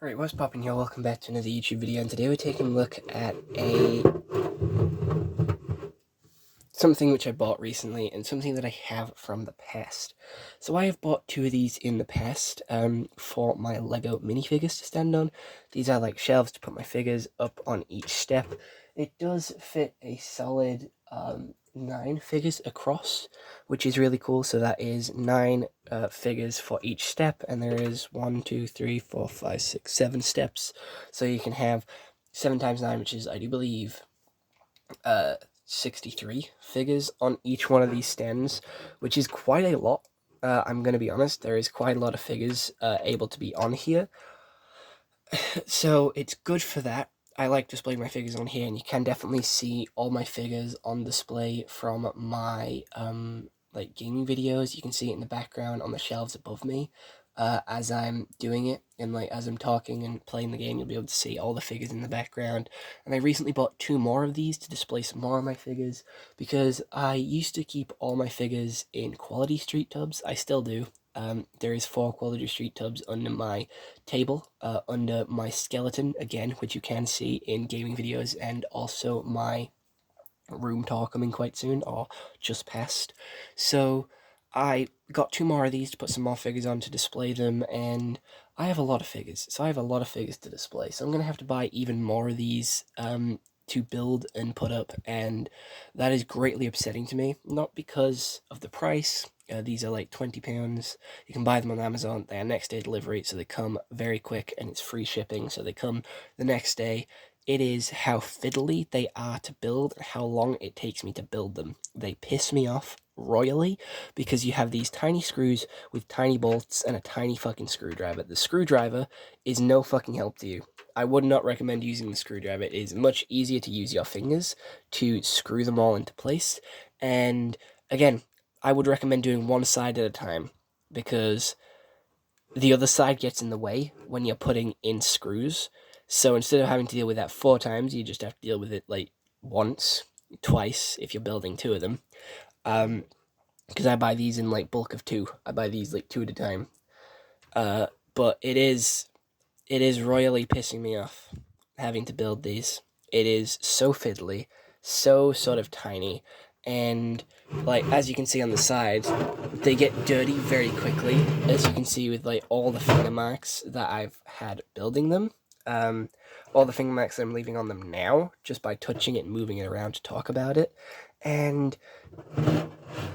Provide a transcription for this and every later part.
Alright, what's poppin' here? Welcome back to another YouTube video, and today we're taking a look at something which I bought recently, and something that I have from the past. So I have bought two of these in the past, for my Lego minifigures to stand on. These are like shelves to put my figures up on each step. It does fit a solid, 9 figures across, which is really cool. So that is 9 figures for each step, and there is 1, 2, 3, 4, 5, 6, 7 steps. So you can have 7 times 9, which is, I do believe, 63 figures on each one of these stands, which is quite a lot. I'm going to be honest, there is quite a lot of figures able to be on here. So it's good for that. I like displaying my figures on here, and you can definitely see all my figures on display from my like gaming videos. You can see it in the background on the shelves above me as I'm doing it, and like as I'm talking and playing the game, you'll be able to see all the figures in the background. And I recently bought 2 more of these to display some more of my figures, because I used to keep all my figures in quality street tubs. I still do. There is 4 quality street tubs under my table, under my skeleton again, which you can see in gaming videos, and also my room tour coming quite soon, or just past. So I got 2 more of these to put some more figures on to display them, and I have a lot of figures, so I have a lot of figures to display. So I'm going to have to buy even more of these to build and put up, and that is greatly upsetting to me. Not because of the price. These are like £20. You can buy them on Amazon. They are next day delivery, so they come very quick, and it's free shipping, so they come the next day. It is how fiddly they are to build and how long it takes me to build them. They piss me off royally, because you have these tiny screws with tiny bolts and a tiny fucking screwdriver. The screwdriver is no fucking help to you. I would not recommend using the screwdriver. It is much easier to use your fingers to screw them all into place. And again, I would recommend doing one side at a time, because the other side gets in the way when you're putting in screws. So instead of having to deal with that 4 times, you just have to deal with it like once, twice if you're building 2 of them. Because I buy these in like bulk of 2. I buy these like 2 at a time. But it is royally pissing me off having to build these. It is so fiddly, so sort of tiny, and like as you can see on the sides, they get dirty very quickly, as you can see with like all the finger marks that I've had building them. All the finger marks that I'm leaving on them now, just by touching it and moving it around to talk about it. And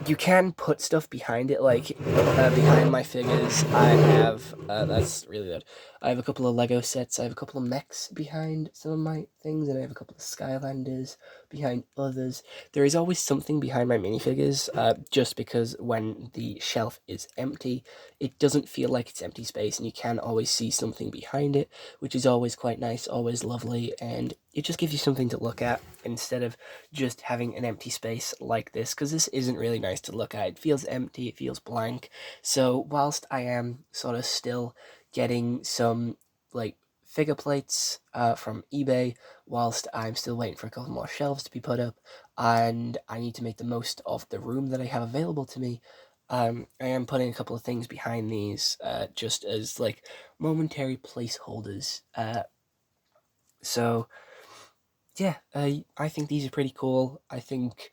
you can put stuff behind it, like behind my figures. I have that's really good. I have a couple of Lego sets. I have a couple of mechs behind some of my things, and I have a couple of Skylanders behind others. There is always something behind my minifigures, just because when the shelf is empty, it doesn't feel like it's empty space, and you can always see something behind it, which is always quite nice, always lovely, and it just gives you something to look at instead of just having an empty space like this, because this isn't really nice to look at. It feels empty, it feels blank. So whilst I am sort of still getting some like figure plates from eBay, whilst I'm still waiting for a couple more shelves to be put up, and I need to make the most of the room that I have available to me, I am putting a couple of things behind these just as like momentary placeholders. So yeah, I think these are pretty cool. I think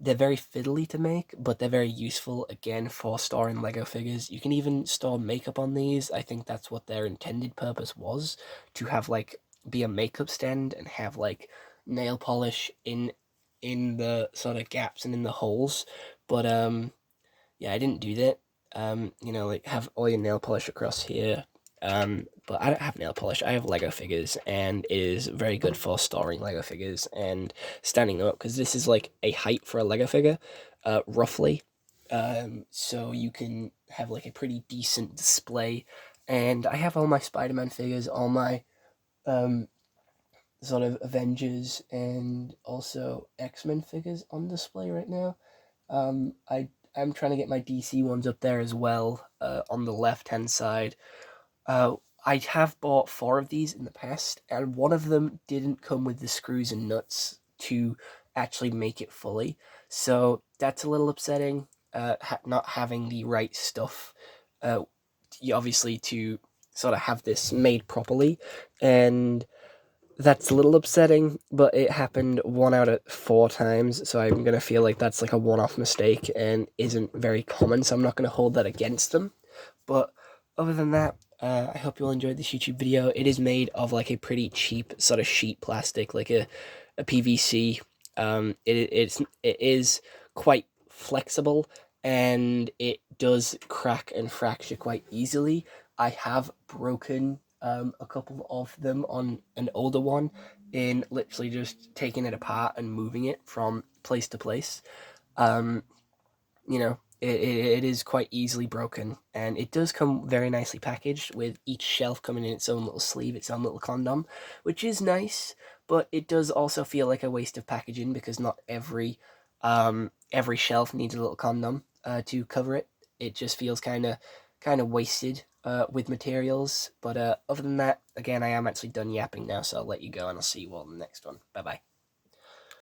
they're very fiddly to make, but they're very useful, again, for storing Lego figures. You can even store makeup on these. I think that's what their intended purpose was, to have, like, be a makeup stand and have, like, nail polish in the sort of gaps and in the holes. But, yeah, I didn't do that. Like, have all your nail polish across here. But I don't have nail polish. I have Lego figures, and it is very good for storing Lego figures and standing them up, because this is like a height for a Lego figure, roughly. So you can have like a pretty decent display. And I have all my Spider-Man figures, all my sort of Avengers and also X-Men figures on display right now. I'm trying to get my DC ones up there as well, on the left-hand side. I have bought 4 of these in the past, and one of them didn't come with the screws and nuts to actually make it fully. So that's a little upsetting, not having the right stuff, obviously, to sort of have this made properly, and that's a little upsetting, but it happened 1 out of 4 times, so I'm going to feel like that's like a one-off mistake and isn't very common, so I'm not going to hold that against them. But other than that, I hope you all enjoyed this YouTube video. It is made of like a pretty cheap sort of sheet plastic, like a PVC. It is quite flexible, and it does crack and fracture quite easily. I have broken a couple of them on an older one in literally just taking it apart and moving it from place to place. Um, it is quite easily broken, and it does come very nicely packaged with each shelf coming in its own little sleeve, its own little condom, which is nice. But it does also feel like a waste of packaging because not every shelf needs a little condom to cover it. It just feels kind of wasted with materials. But other than that, again, I am actually done yapping now, so I'll let you go and I'll see you all in the next one. Bye bye.